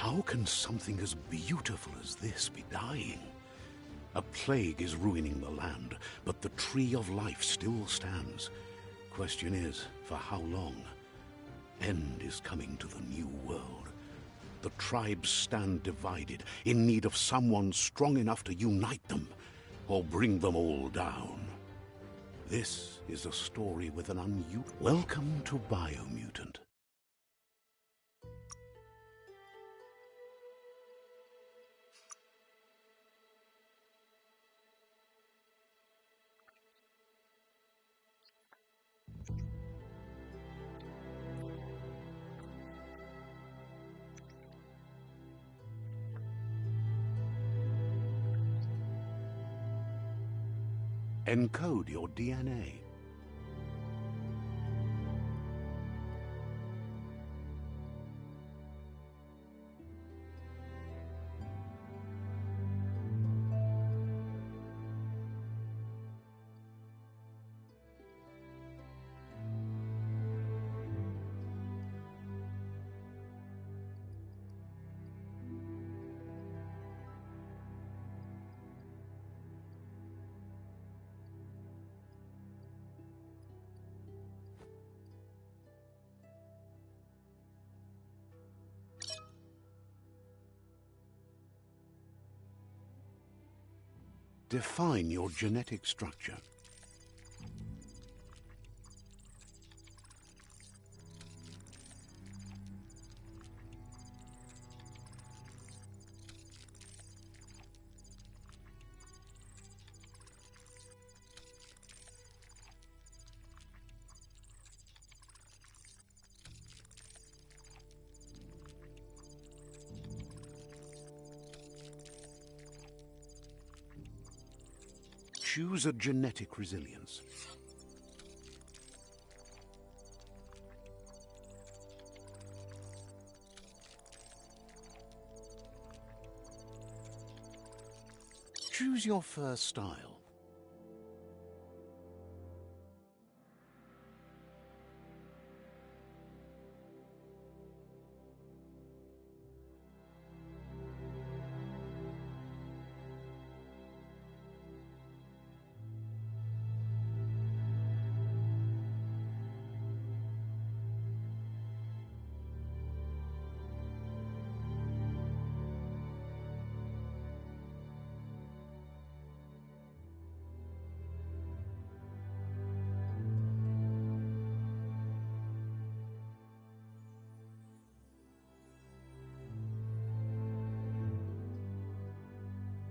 How can something as beautiful as this be dying? A plague is ruining the land, but the tree of life still stands. Question is, for how long? End is coming to the new world. The tribes stand divided, in need of someone strong enough to unite them, or bring them all down. This is a story with an unusual... Welcome to Biomutant. Encode your DNA. Define your genetic structure. Choose a genetic resilience. Choose your first style.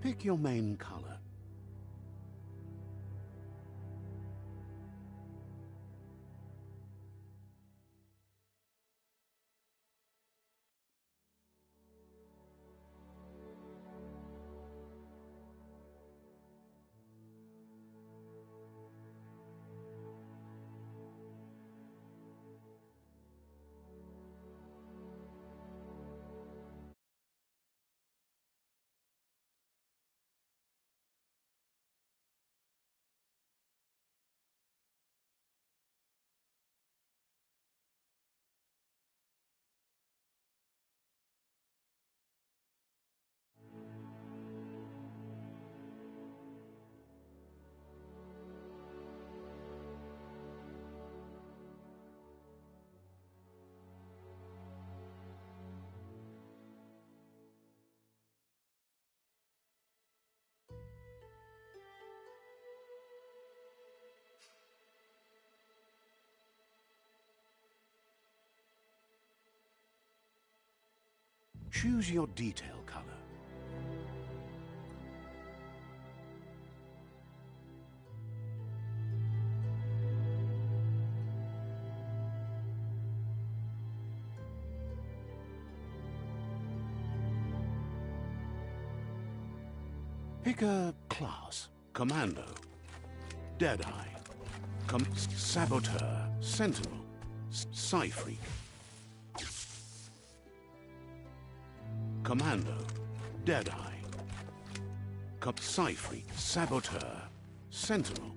Pick your main color. Choose your detail color. Pick a class. Commando, Deadeye, Saboteur, Sentinel, Psy-Freak. Commando, Deadeye, Psy-Freak, Saboteur, Sentinel.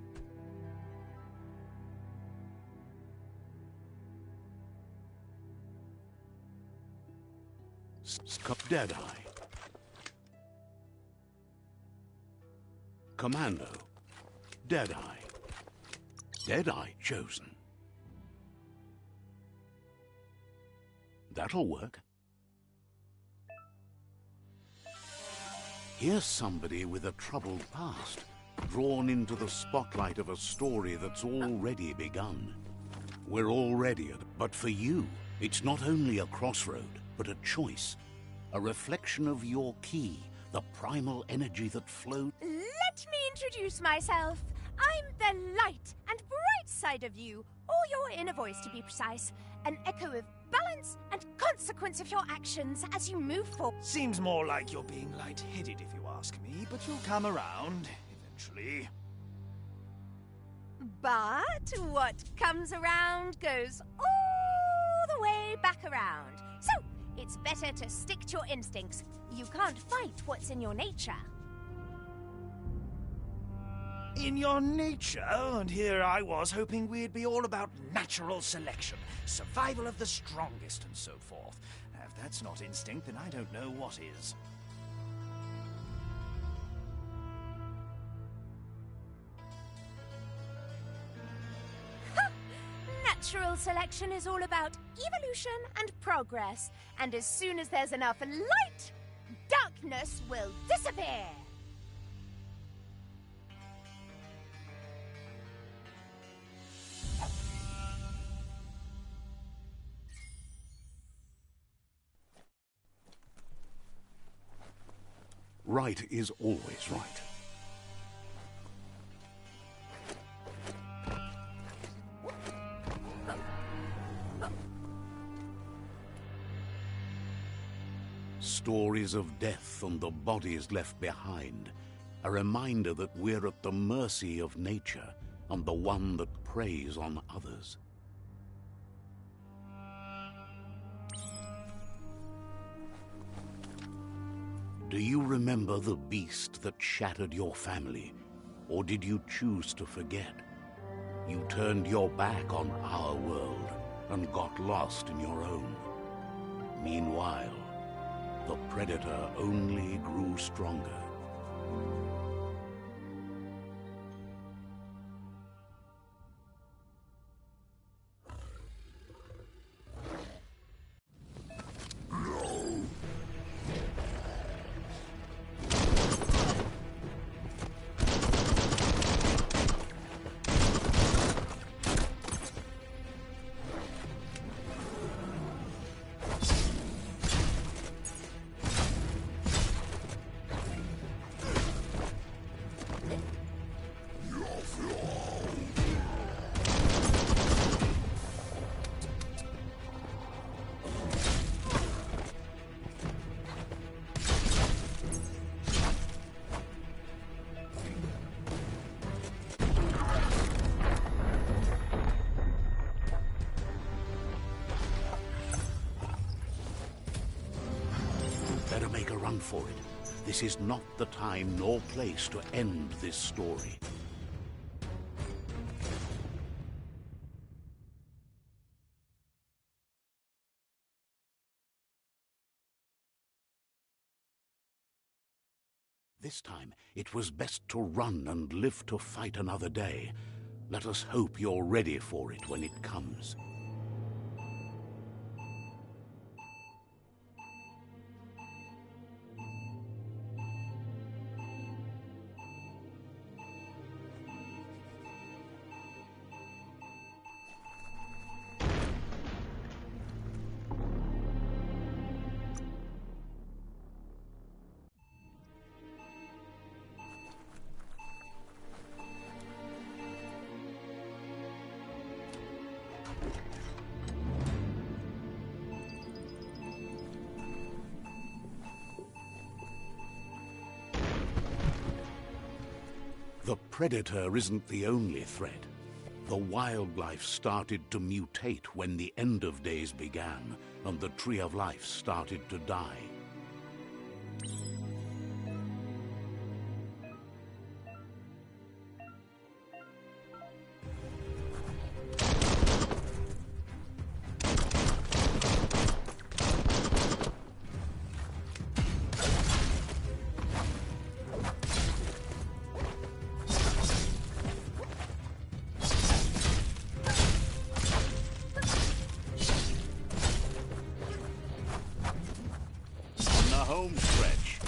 Deadeye. Commando. Deadeye. Deadeye chosen. That'll work. Here's somebody with a troubled past, drawn into the spotlight of a story that's already begun. We're already at... But for you, it's not only a crossroad, but a choice. A reflection of your key, the primal energy that flowed... Let me introduce myself. I'm the light and bright side of you, or your inner voice to be precise. An echo of balance and consequence of your actions as you move forward. Seems more like you're being light-headed if you ask me, but you'll come around, eventually. But what comes around goes all the way back around. So, it's better to stick to your instincts. You can't fight what's in your nature. In your nature? And here I was hoping we'd be all about natural selection, survival of the strongest and so forth. If that's not instinct, then I don't know what is. Natural selection is all about evolution and progress. And as soon as there's enough light, darkness will disappear. Right is always right. Stories of death and the bodies left behind. A reminder that we're at the mercy of nature and the one that preys on others. Do you remember the beast that shattered your family? Or did you choose to forget? You turned your back on our world and got lost in your own. Meanwhile, the predator only grew stronger. Better make a run for it. This is not the time nor place to end this story. This time, it was best to run and live to fight another day. Let us hope you're ready for it when it comes. The predator isn't the only threat. The wildlife started to mutate when the end of days began, and the tree of life started to die. home stretch.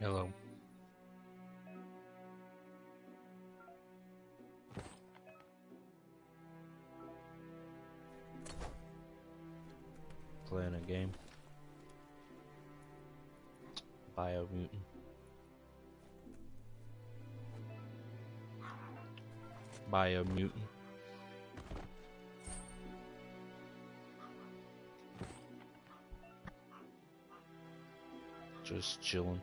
Hello. Playing a game. Biomutant. Biomutant. Just chilling.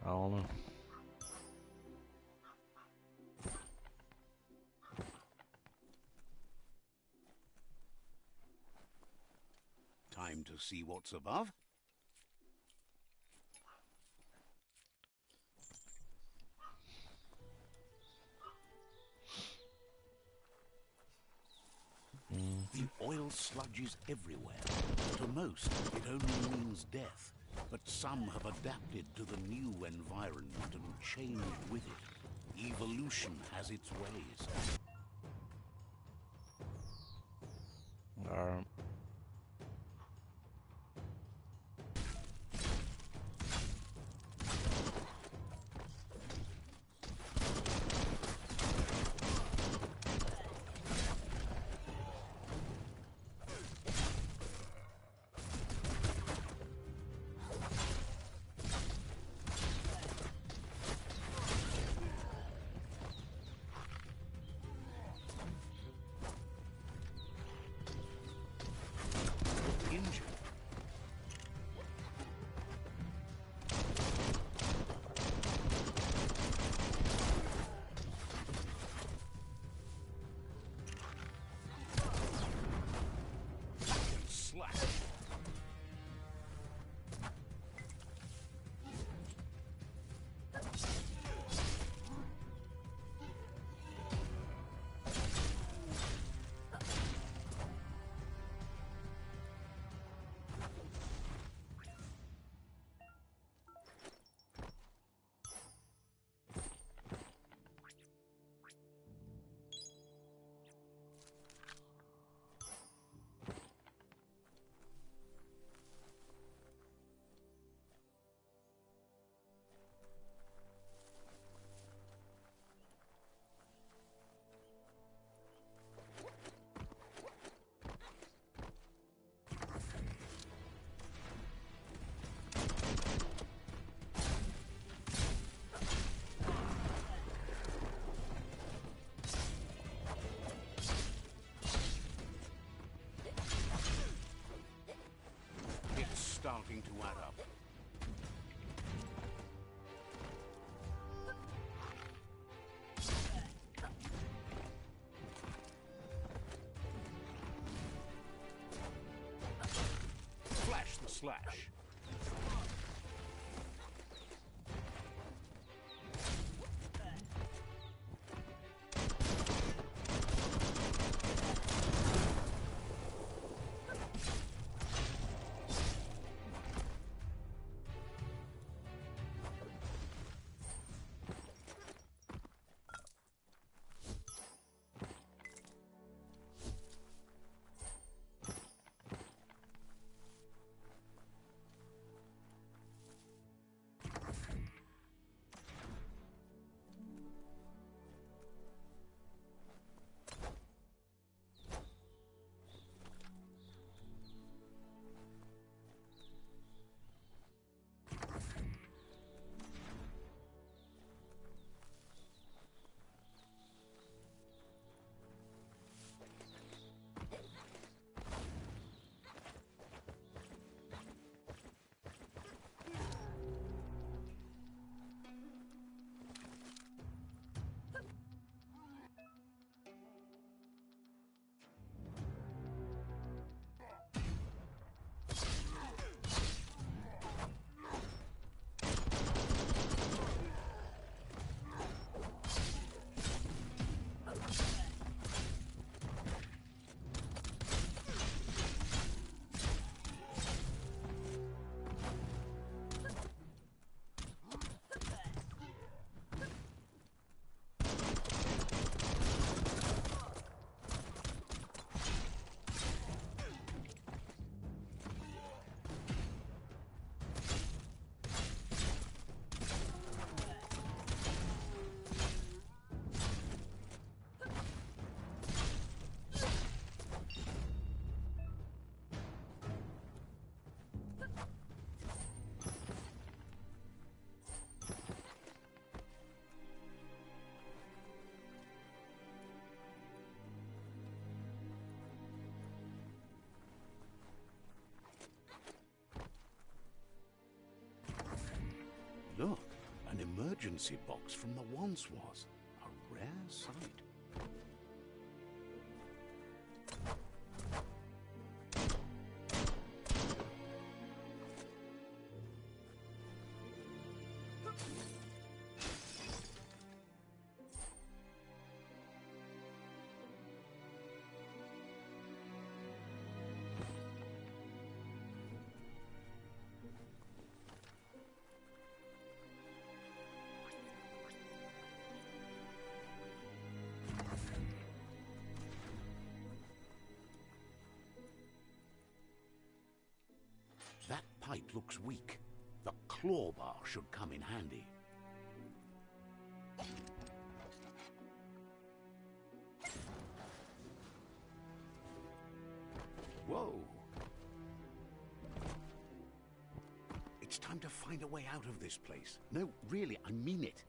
I don't know. Time to see what's above. The oil sludges everywhere. To most, it only means death. But some have adapted to the new environment and changed with it. Evolution has its ways. Alright. Injured. Slash. Starting to add up. Flash the slash. emergency box from the once was. A rare sight. That pipe looks weak. The claw bar should come in handy. Whoa! It's time to find a way out of this place. No, really, I mean it.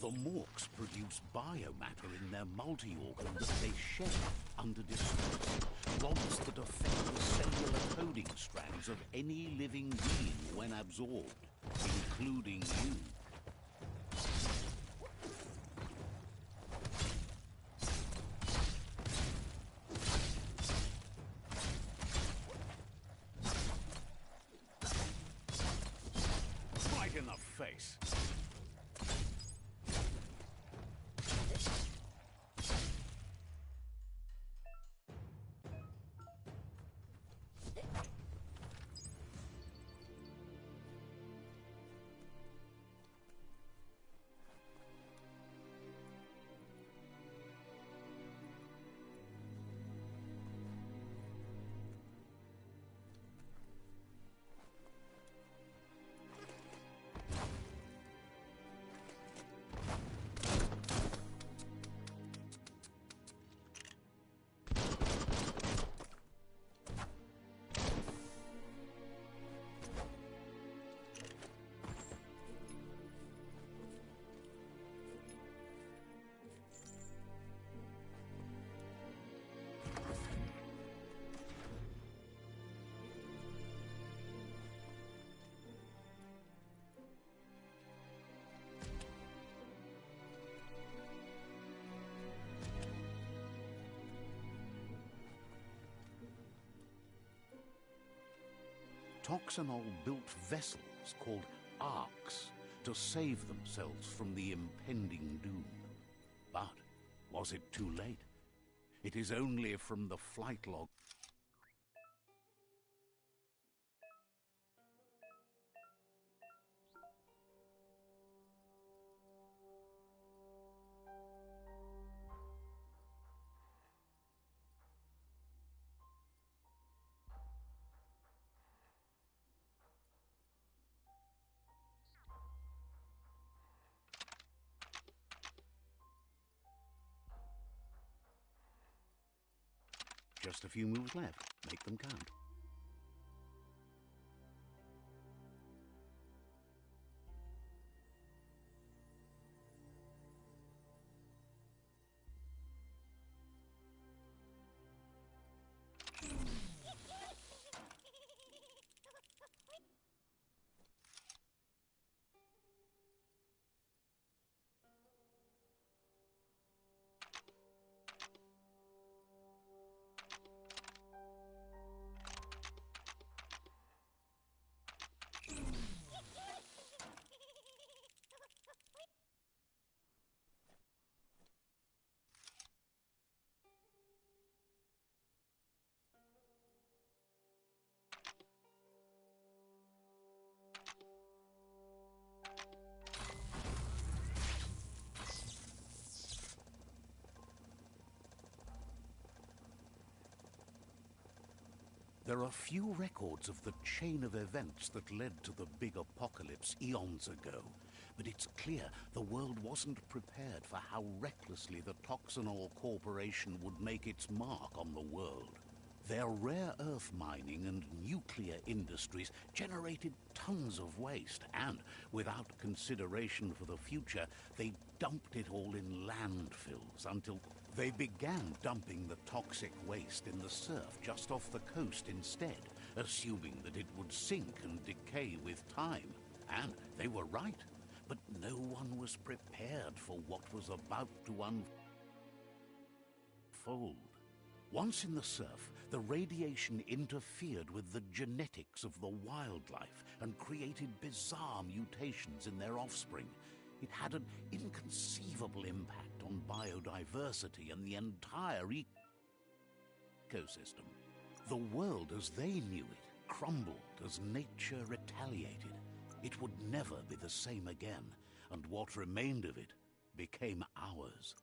The Morks produce biomatter in their multi-organ that they shed under distress. Rods that affect the cellular coding strands of any living being when absorbed, including you. Right in the face. Toxanol built vessels called arks to save themselves from the impending doom. But was it too late? It is only from the flight log. Just a few moves left. Make them count. There are few records of the chain of events that led to the big apocalypse eons ago, but it's clear the world wasn't prepared for how recklessly the Toxanol Corporation would make its mark on the world. Their rare earth mining and nuclear industries generated tons of waste, and without consideration for the future, they dumped it all in landfills until they began dumping the toxic waste in the surf just off the coast instead, assuming that it would sink and decay with time. And they were right, but no one was prepared for what was about to unfold. Once in the surf, the radiation interfered with the genetics of the wildlife and created bizarre mutations in their offspring. It had an inconceivable impact on biodiversity and the entire ecosystem. The world as they knew it crumbled as nature retaliated. It would never be the same again, and what remained of it became ours.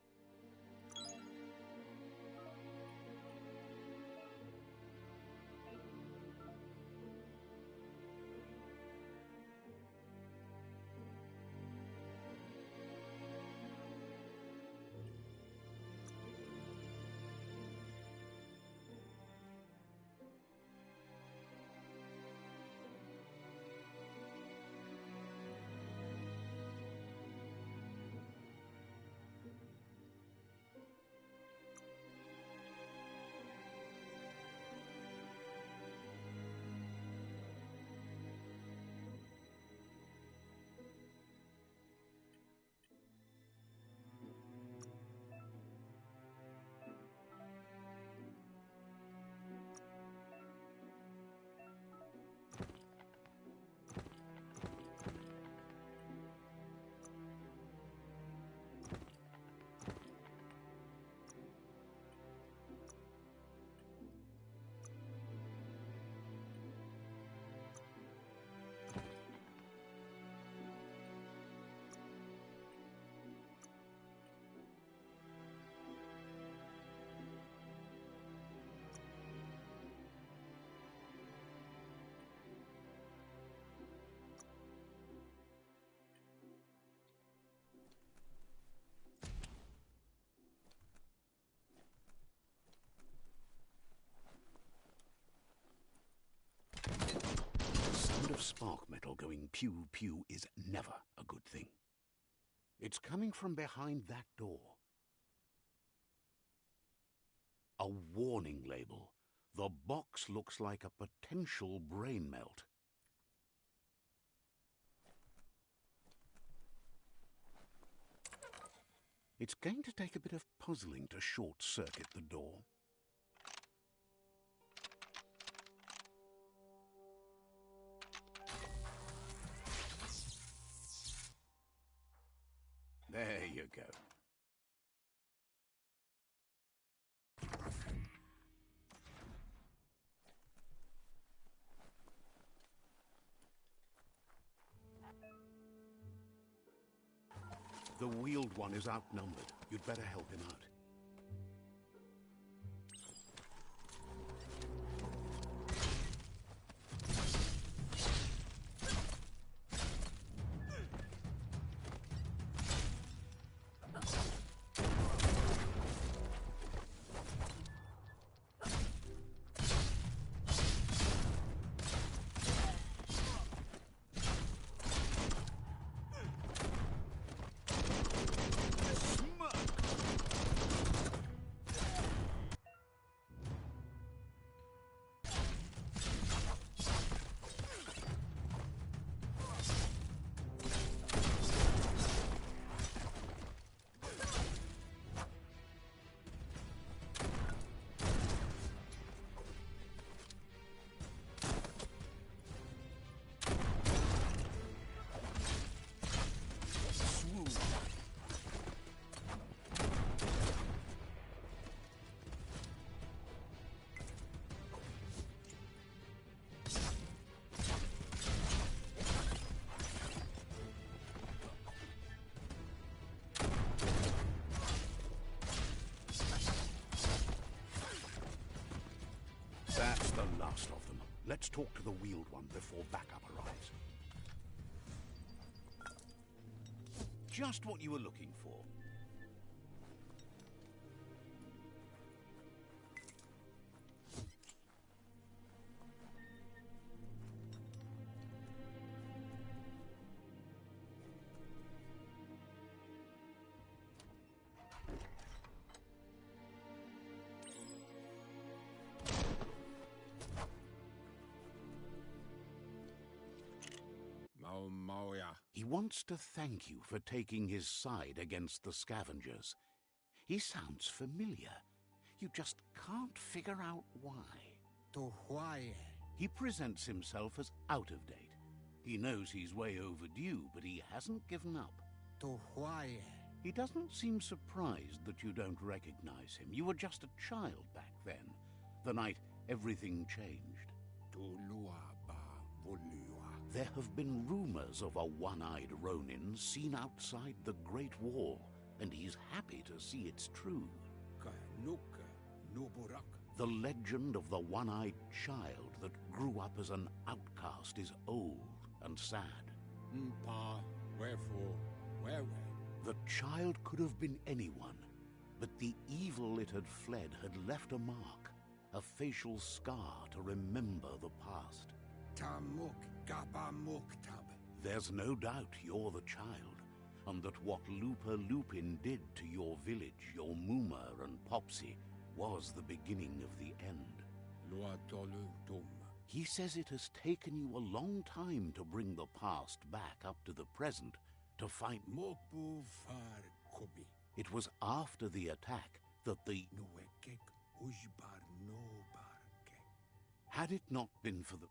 Of spark metal going pew-pew is never a good thing. It's coming from behind that door. A warning label. The box looks like a potential brain melt. It's going to take a bit of puzzling to short-circuit the door. There you go. The wheeled one is outnumbered. You'd better help him out. The last of them. Let's talk to the wheeled one before backup arrives. Just what you were looking for. He wants to thank you for taking his side against the scavengers. He sounds familiar. You just can't figure out why. He presents himself as out of date. He knows he's way overdue, but he hasn't given up. He doesn't seem surprised that you don't recognize him. You were just a child back then, the night everything changed. There have been rumors of a one-eyed Ronin seen outside the Great Wall, and he's happy to see it's true. The legend of the one-eyed child that grew up as an outcast is old and sad. The child could have been anyone, but the evil it had fled had left a mark, a facial scar to remember the past. There's no doubt you're the child, and that what Looper Lupin did to your village, your Muma and Popsy, was the beginning of the end. He says it has taken you a long time to bring the past back up to the present, to find... It was after the attack that the... Had it not been for the...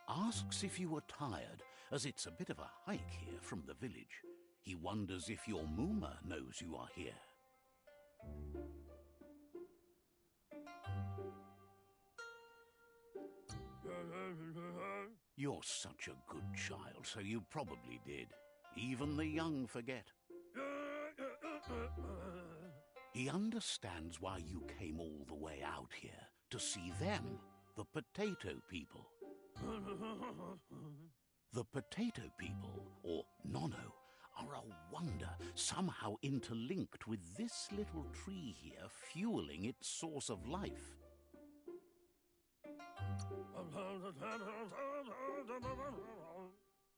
Asks if you were tired, as it's a bit of a hike here from the village. He wonders if your Muma knows you are here. You're such a good child, so you probably did. Even the young forget. He understands why you came all the way out here, to see them, the potato people. The potato people, or Nono, are a wonder, somehow interlinked with this little tree here fueling its source of life.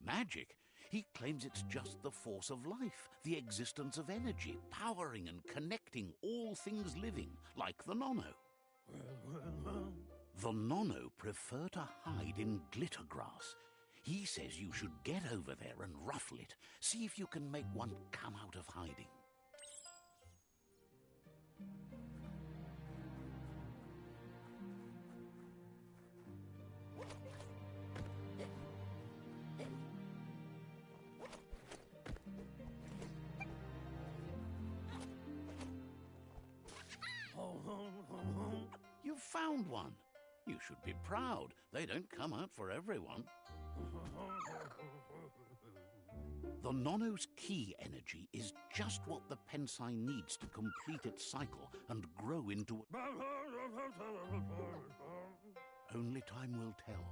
Magic? He claims it's just the force of life, the existence of energy, powering and connecting all things living, like the Nono. The Nono prefer to hide in glitter grass. He says you should get over there and ruffle it. See if you can make one come out of hiding. You found one. You should be proud. They don't come out for everyone. The Nono's key energy is just what the Pensai needs to complete its cycle and grow into... Only time will tell.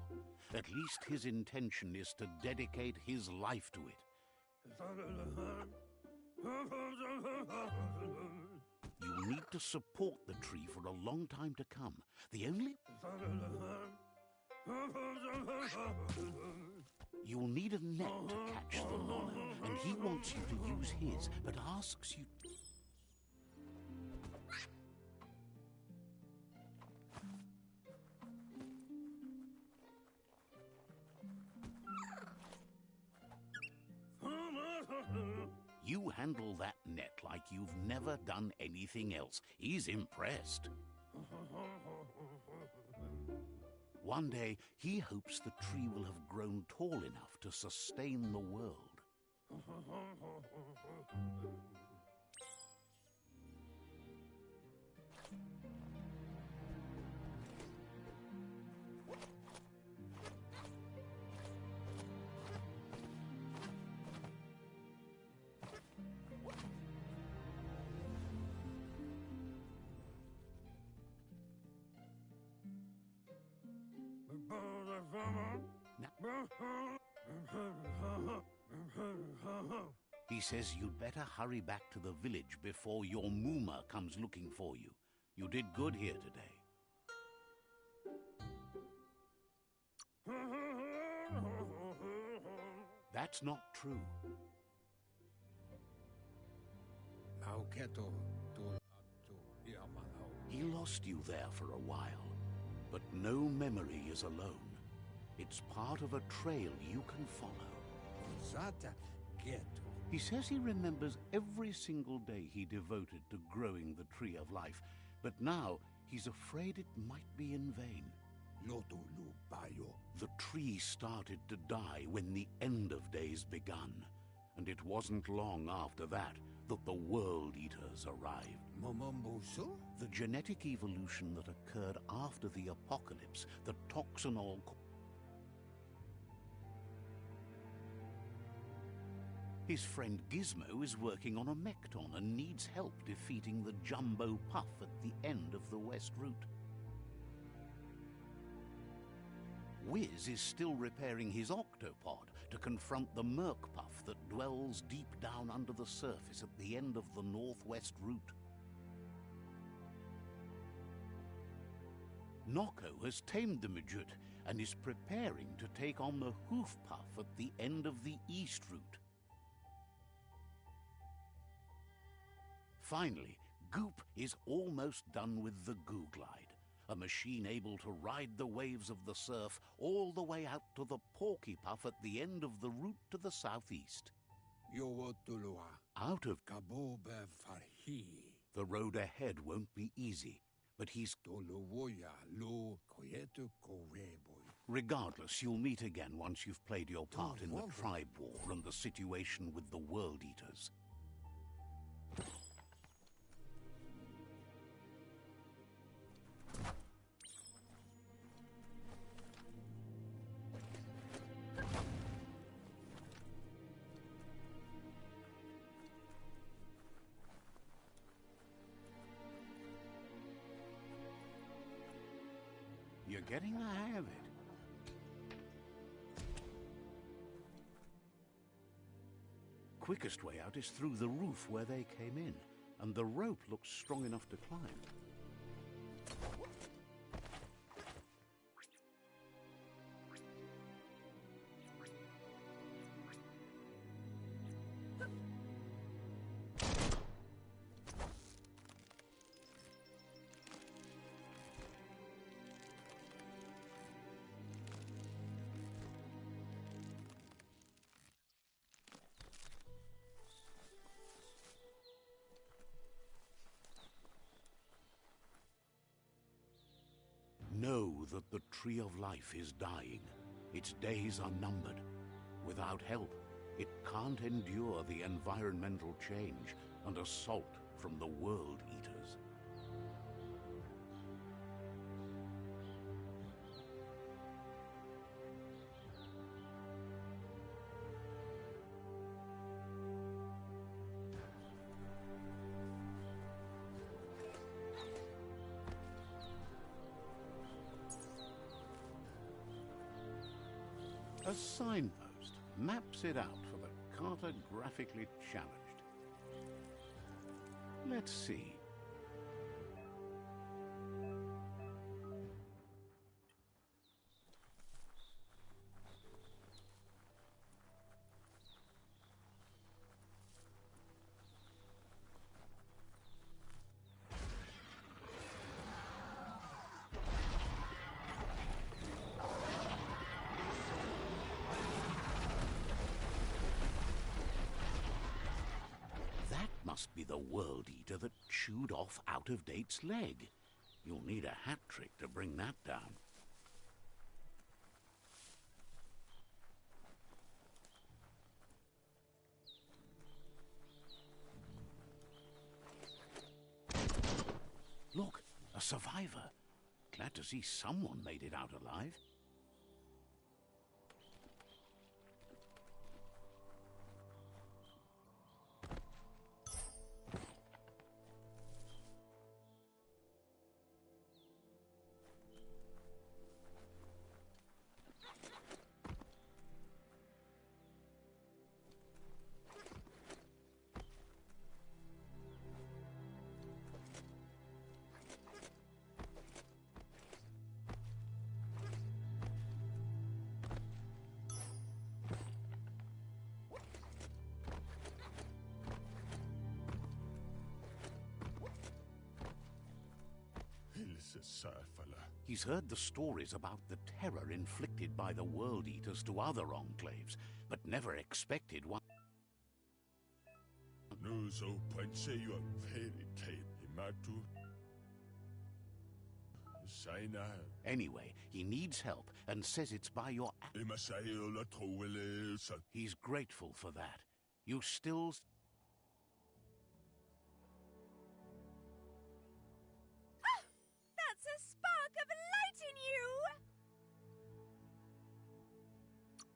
At least his intention is to dedicate his life to it. You'll need to support the tree for a long time to come. The only... You'll need a net to catch the Nono, and he wants you to use his, but asks you... You handle that net like you've never done anything else. He's impressed. One day, he hopes the tree will have grown tall enough to sustain the world. He says you'd better hurry back to the village before your Mooma comes looking for you. You did good here today. That's not true. He lost you there for a while, but no memory is alone. It's part of a trail you can follow. He says he remembers every single day he devoted to growing the Tree of Life, but now he's afraid it might be in vain. The tree started to die when the end of days begun, and it wasn't long after that the World Eaters arrived. The genetic evolution that occurred after the apocalypse, the toxinol... His friend Gizmo is working on a Mekton and needs help defeating the Jumbo Puff at the end of the West Route. Wiz is still repairing his octopod to confront the Merc Puff that dwells deep down under the surface at the end of the Northwest Route. Nocco has tamed the Midget and is preparing to take on the Hoof Puff at the end of the East Route. Finally, Goop is almost done with the Goo Glide, a machine able to ride the waves of the surf all the way out to the Porky Puff at the end of the route to the southeast. Out of the road ahead won't be easy, but he's... Regardless, you'll meet again once you've played your part in the tribe war and the situation with the World Eaters. You're getting the hang of it. Quickest way out is through the roof where they came in, and the rope looks strong enough to climb. Know that the Tree of Life is dying. Its days are numbered. Without help, it can't endure the environmental change and assault from the World Eaters. A signpost maps it out for the cartographically challenged. Let's see. Must be the World Eater that chewed off Out of Date's leg. You'll need a hat trick to bring that down. survivor. Glad to see someone made it out alive. He's heard the stories about the terror inflicted by the World Eaters to other enclaves, but never expected one. Anyway, he needs help and says it's by your He's grateful for that. You still... That's a spark of light in you!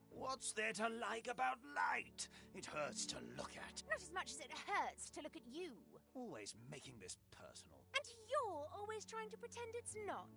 What's there to like about light? It hurts to look at. Not as much as it hurts to look at you. Always making this personal. And you're always trying to pretend it's not.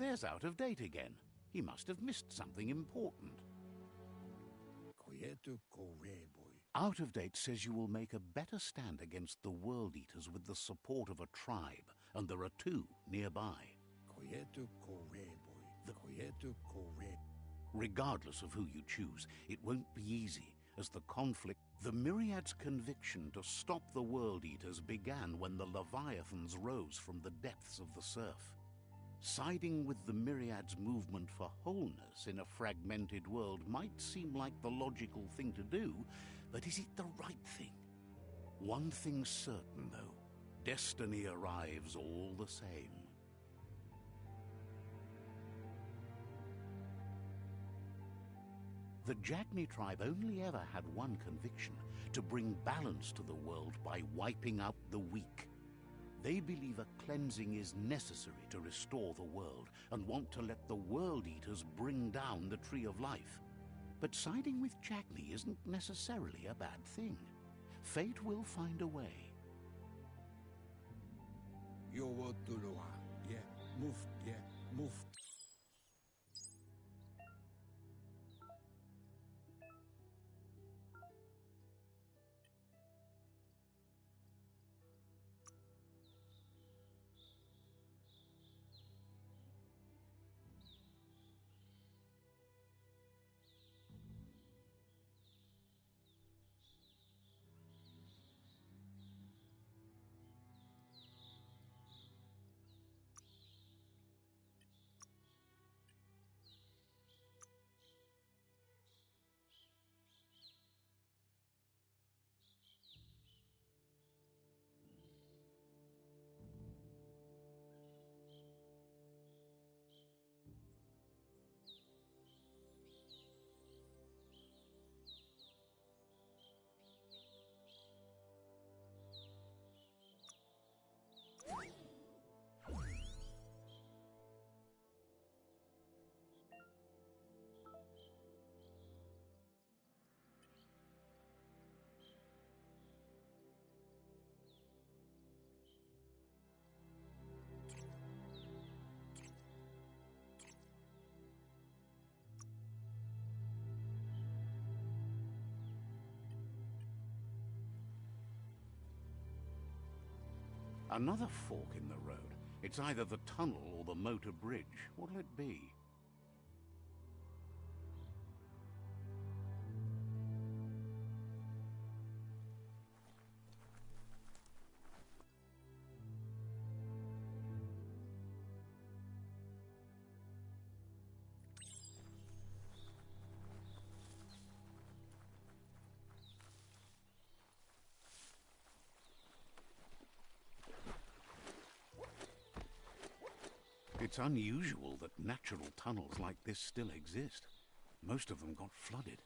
There's out of date again. He must have missed something important. Out of date says you will make a better stand against the World Eaters with the support of a tribe, and there are 2 nearby. Regardless of who you choose, it won't be easy, as the conflict... The Myriad's conviction to stop the World Eaters began when the Leviathans rose from the depths of the surf. Siding with the Myriad's movement for wholeness in a fragmented world might seem like the logical thing to do, but is it the right thing? One thing's certain, though. Destiny arrives all the same. The Jagni tribe only ever had one conviction: to bring balance to the world by wiping out the weak. They believe a cleansing is necessary to restore the world, and want to let the World Eaters bring down the Tree of Life. But siding with Jagni isn't necessarily a bad thing. Fate will find a way. Move. Another fork in the road. It's either the tunnel or the motor bridge. What'll it be? It's unusual that natural tunnels like this still exist. Most of them got flooded.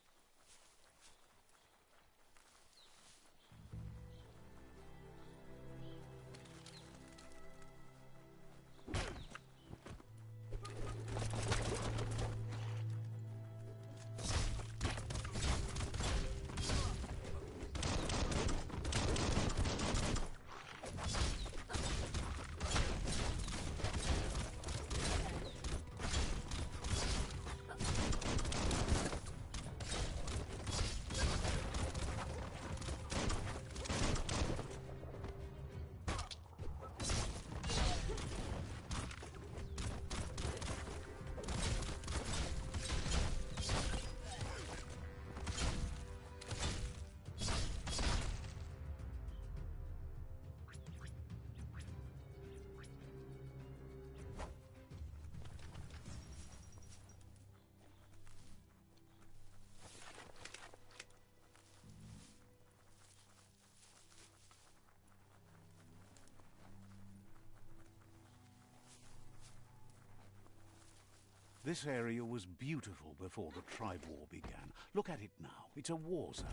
This area was beautiful before the tribe war began. Look at it now. It's a war zone.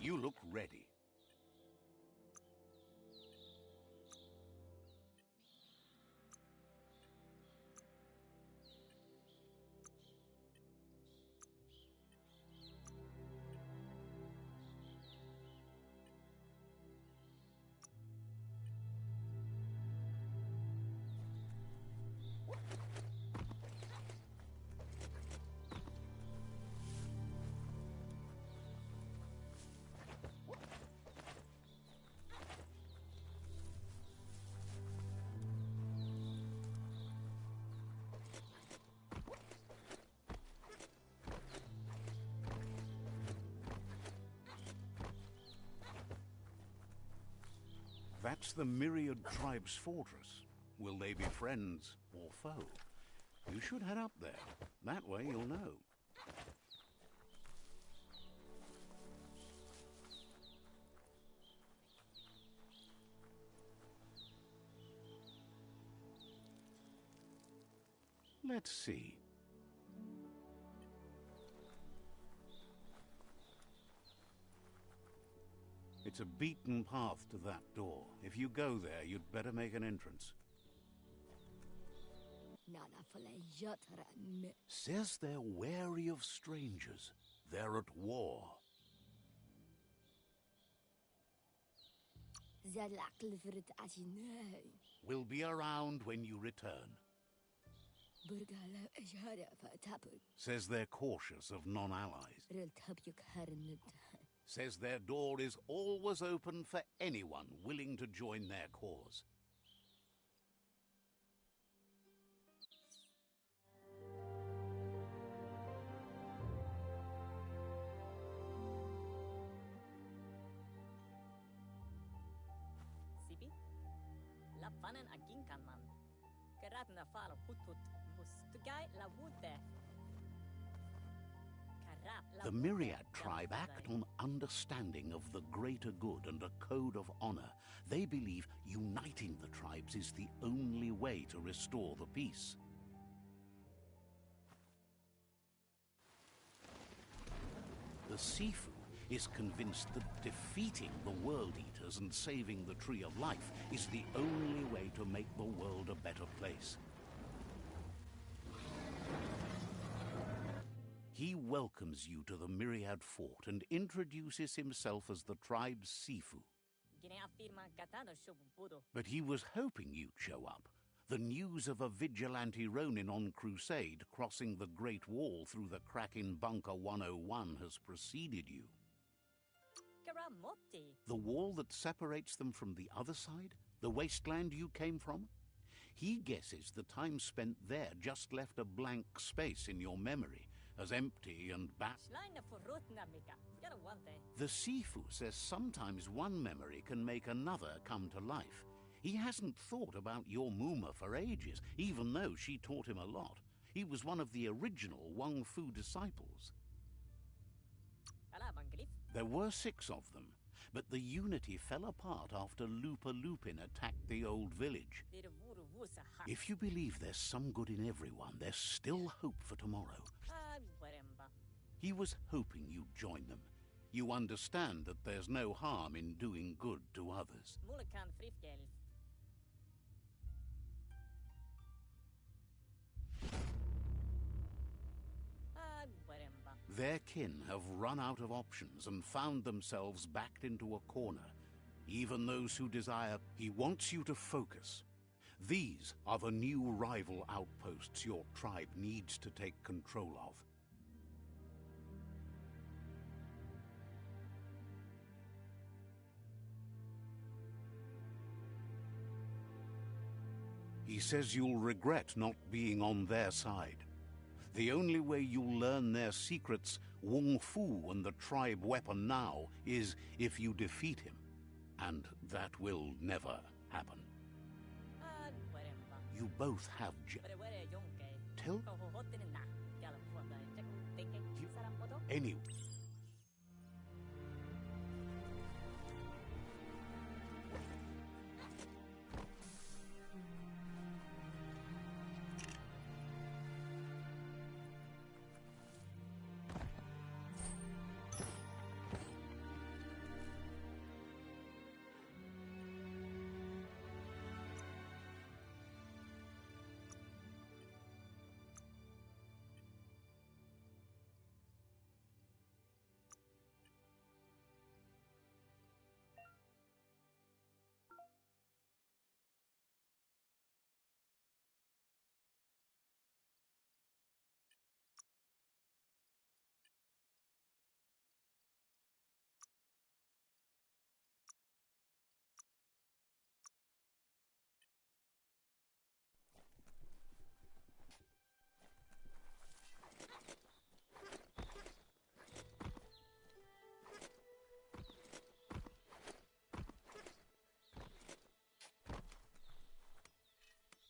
You look ready. That's the Myriad Tribe's fortress. Will they be friends or foe? You should head up there. That way you'll know. Let's see. It's a beaten path to that door. If you go there, you'd better make an entrance. Says they're wary of strangers. They're at war. We'll be around when you return. Says they're cautious of non-allies. Says their door is always open for anyone willing to join their cause. Sibi? Lapanen aginkan man. Karatna fala putut mustugai la wute. The Myriad tribe act on understanding of the greater good and a code of honor. They believe uniting the tribes is the only way to restore the peace. The Sifu is convinced that defeating the World Eaters and saving the Tree of Life is the only way to make the world a better place. He welcomes you to the Myriad Fort and introduces himself as the tribe's Sifu. But he was hoping you'd show up. The news of a vigilante Ronin on crusade crossing the Great Wall through the crack in Bunker 101 has preceded you. The wall that separates them from the other side? The wasteland you came from? He guesses the time spent there just left a blank space in your memory, as empty and Schleine verrotna mika. Gotta want they. The Sifu says sometimes one memory can make another come to life. He hasn't thought about your Muma for ages, even though she taught him a lot. He was one of the original Wang Fu disciples. Ala manglif. There were 6 of them, but the unity fell apart after Lupa Lupin attacked the old village. Did vuru vusa ha. If you believe there's some good in everyone, there's still hope for tomorrow. Waremba. He was hoping you'd join them. You understand that there's no harm in doing good to others. Mulekan frifgelf. Waremba. Their kin have run out of options and found themselves backed into a corner. Even those who desire, he wants you to focus. These are the new rival outposts your tribe needs to take control of. He says you'll regret not being on their side. The only way you'll learn their secrets, Wung Fu and the tribe weapon now, is if you defeat him. And that will never happen. Waremba. You both have Where yonke. Tell Hohotin na. Gala fuanda. Check thinking. You- Sarambodo. any.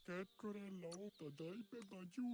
Kekore lao tadai pe baju.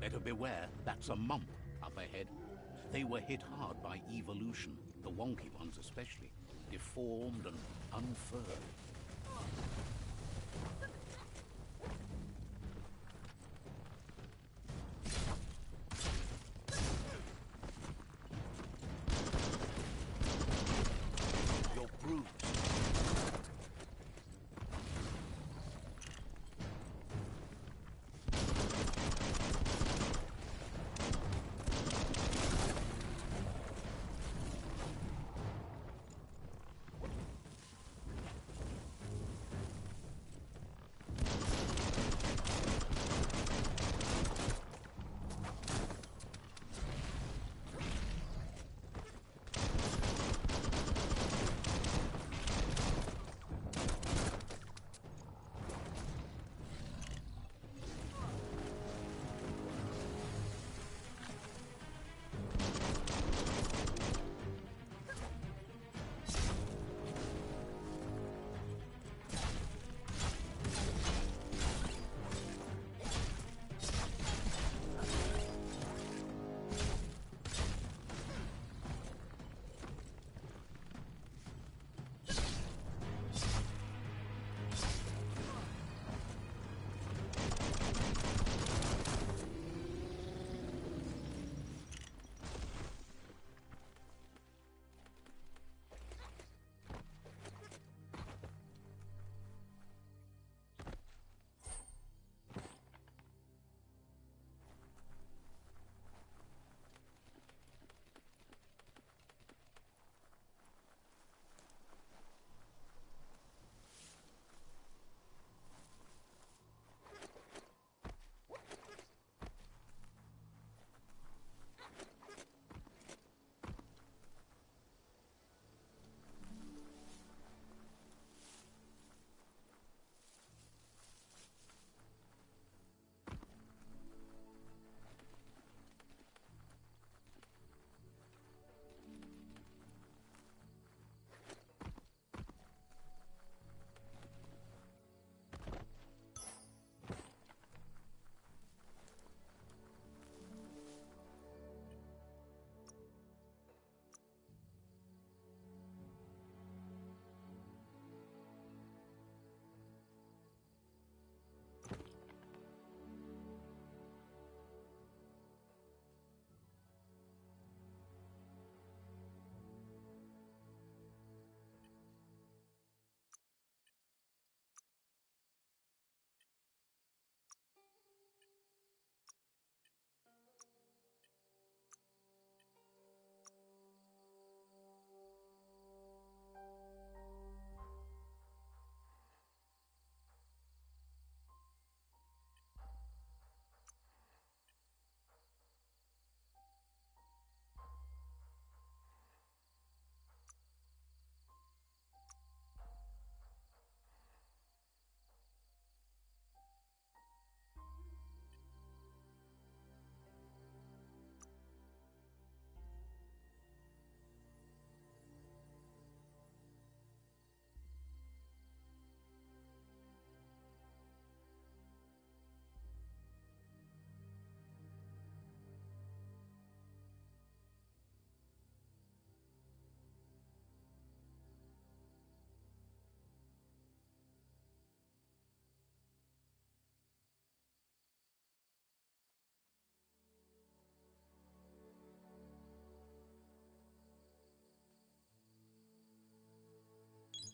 Better beware, that's a mump up ahead. They were hit hard by evolution, the wonky ones especially, deformed and unfurred. You're bruised.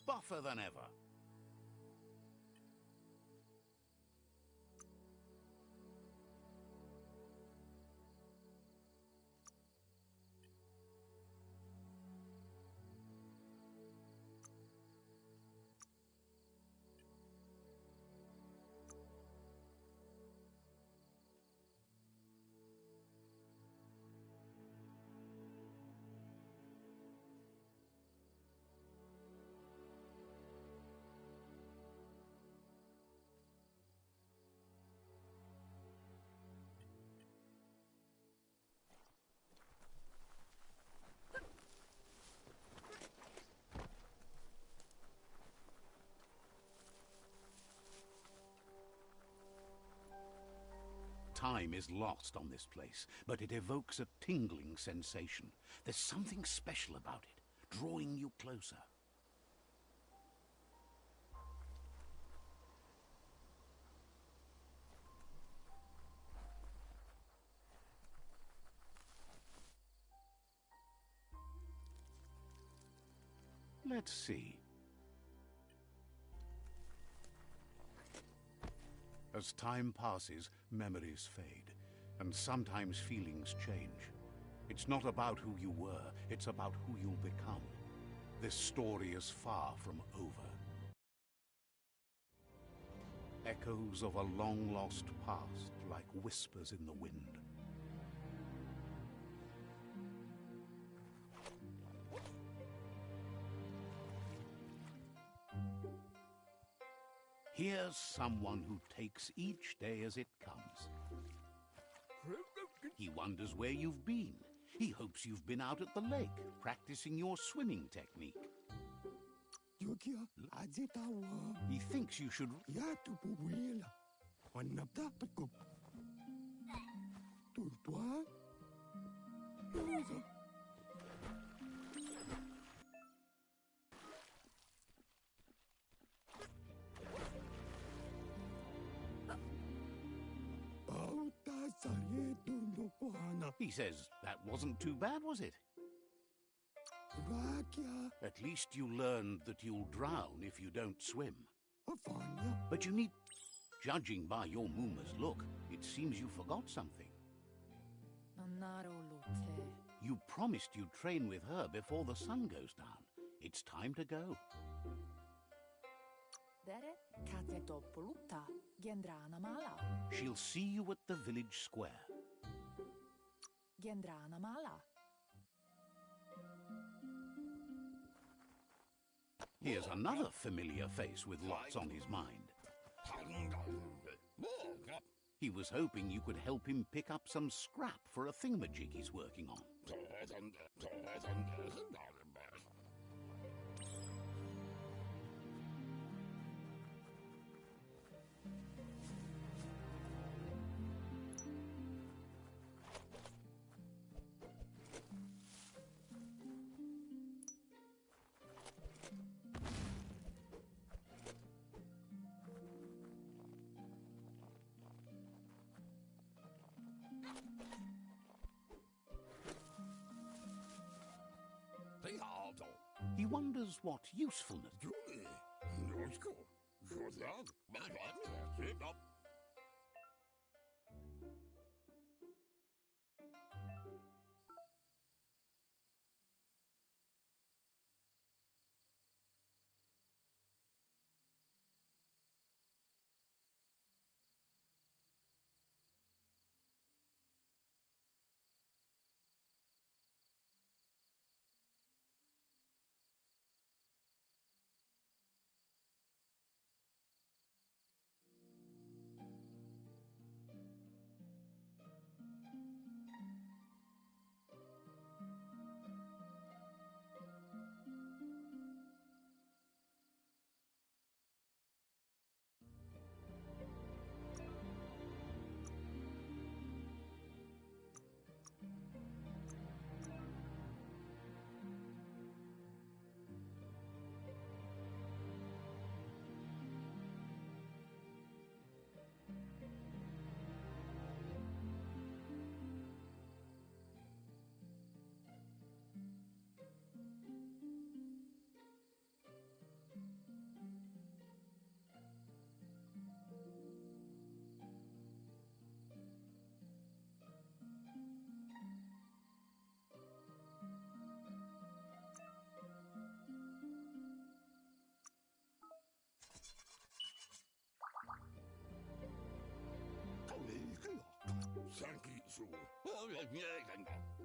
Buffer than ever. time is lost on this place, but it evokes a tingling sensation. There's something special about it, drawing you closer. Let's see. As time passes, memories fade, and sometimes feelings change. It's not about who you were, it's about who you'll become. This story is far from over. Echoes of a long-lost past, like whispers in the wind. Here's someone who takes each day as it comes. He wonders where you've been. He hopes you've been out at the lake, practicing your swimming technique. He thinks you should... He says that wasn't too bad, was it? At least you learned that you'll drown if you don't swim. But you need... Judging by your Muma's look, it seems you forgot something. You promised you'd train with her before the sun goes down. It's time to go. She'll see you at the village square. Here's another familiar face with lots on his mind. He was hoping you could help him pick up some scrap for a thingamajig he's working on. He wonders what usefulness...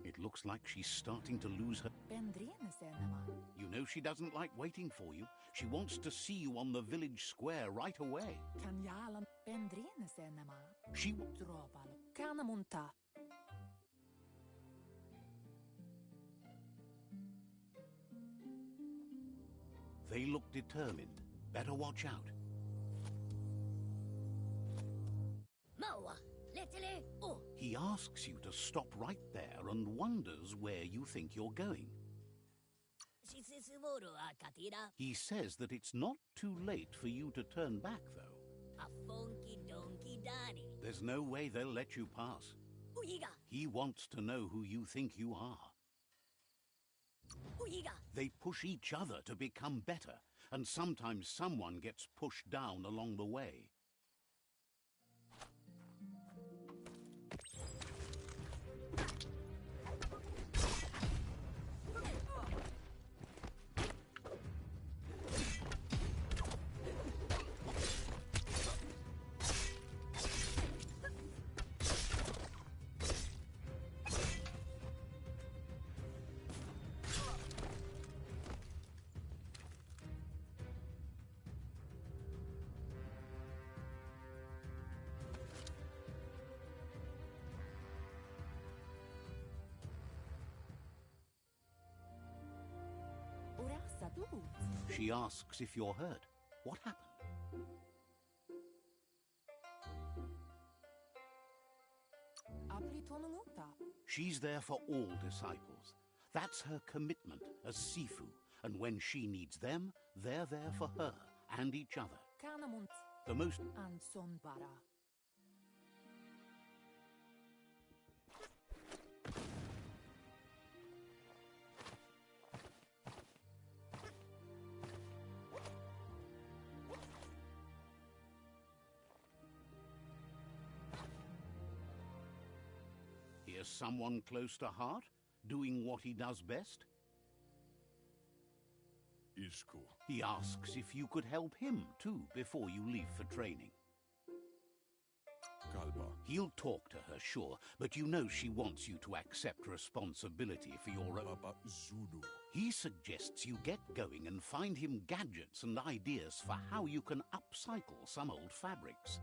It looks like she's starting to lose her... You know she doesn't like waiting for you. She wants to see you on the village square right away. She... They look determined. Better watch out. Maua, letele He asks you to stop right there and wonders where you think you're going. He says that it's not too late for you to turn back, though. There's no way they'll let you pass. He wants to know who you think you are. They push each other to become better, and sometimes someone gets pushed down along the way. She asks if you're hurt. What happened? She's there for all disciples. That's her commitment as Sifu. And when she needs them, they're there for her and each other. The most... Here's someone close to heart, doing what he does best. Isko. He asks if you could help him, too, before you leave for training. Kalba. He'll talk to her, sure, but you know she wants you to accept responsibility for your own... Baba Zudo. He suggests you get going and find him gadgets and ideas for how you can upcycle some old fabrics.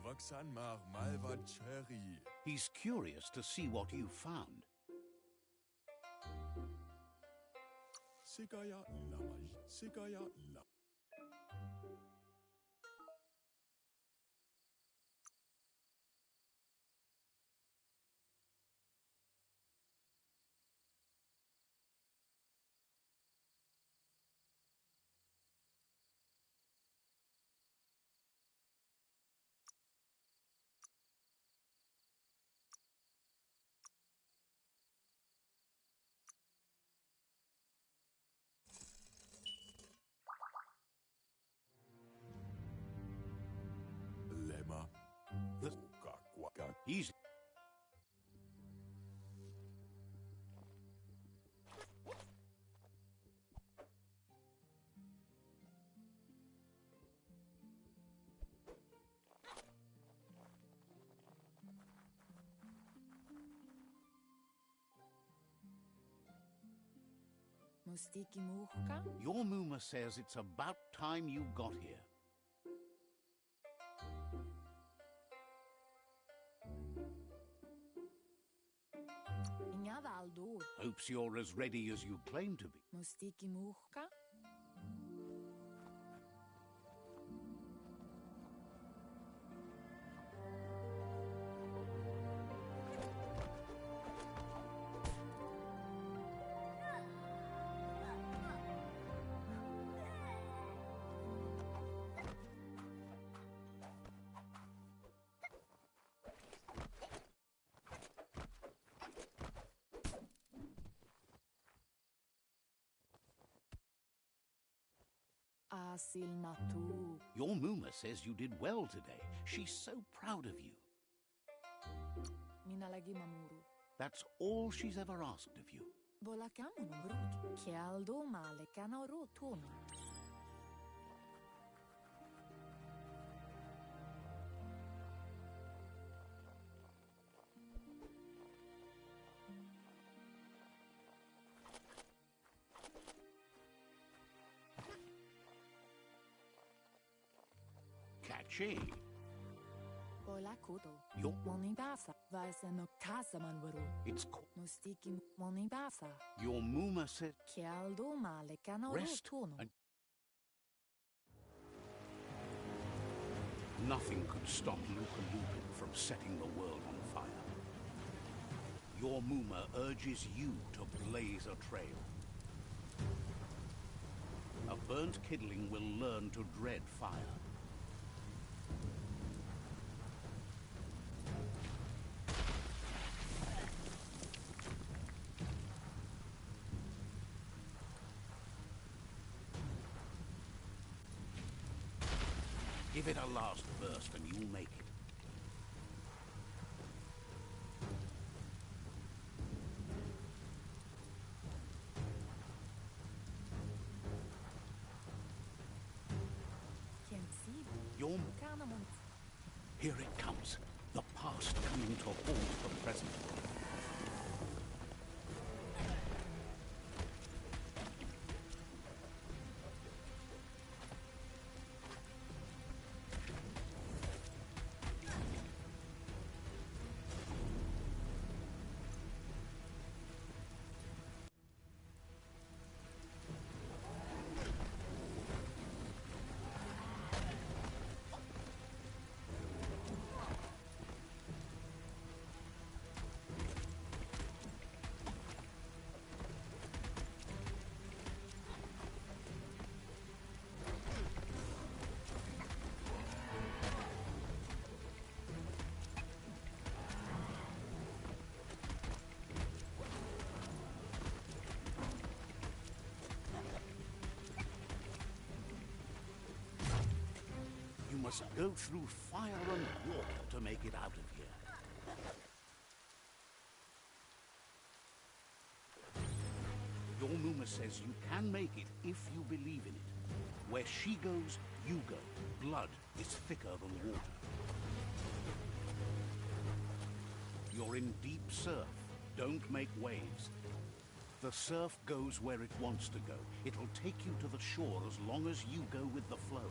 Vaksan mar malva cherry. He's curious to see what you've found. Sigaya lamaj. Sigaya la. Lema. He's... Your Muma says it's about time you got here. Hopes you're as ready as you claim to be. Your Muma says you did well today. She's so proud of you. That's all she's ever asked of you. Che. Bola kuto. Yo. Monibasa. Vaisa no casa manwaru. It's No sticky monibasa. your Muma said Kialdo male cano rest. turno. And nothing could stop Luka Lupin from setting the world on fire. Your Muma urges you to blaze a trail. A burnt kidling will learn to dread fire. Give it a last burst and you'll make it. Can't see. Your Canamon. Here it comes. The past coming to haunt the present. You must go through fire and water to make it out of here. Your Muma says you can make it if you believe in it. Where she goes, you go. Blood is thicker than water. You're in deep surf. Don't make waves. The surf goes where it wants to go. It'll take you to the shore as long as you go with the flow.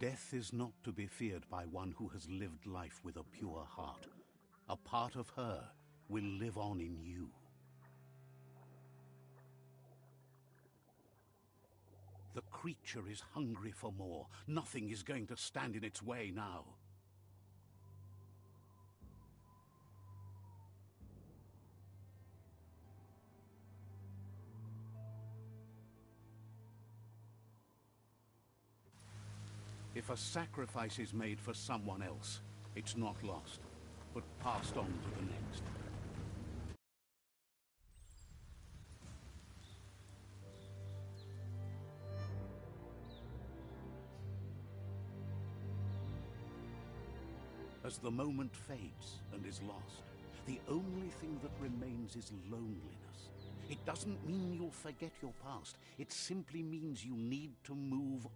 Death is not to be feared by one who has lived life with a pure heart. A part of her will live on in you. The creature is hungry for more. Nothing is going to stand in its way now. If a sacrifice is made for someone else, it's not lost, but passed on to the next. As the moment fades and is lost, the only thing that remains is loneliness. It doesn't mean you'll forget your past. It simply means you need to move on.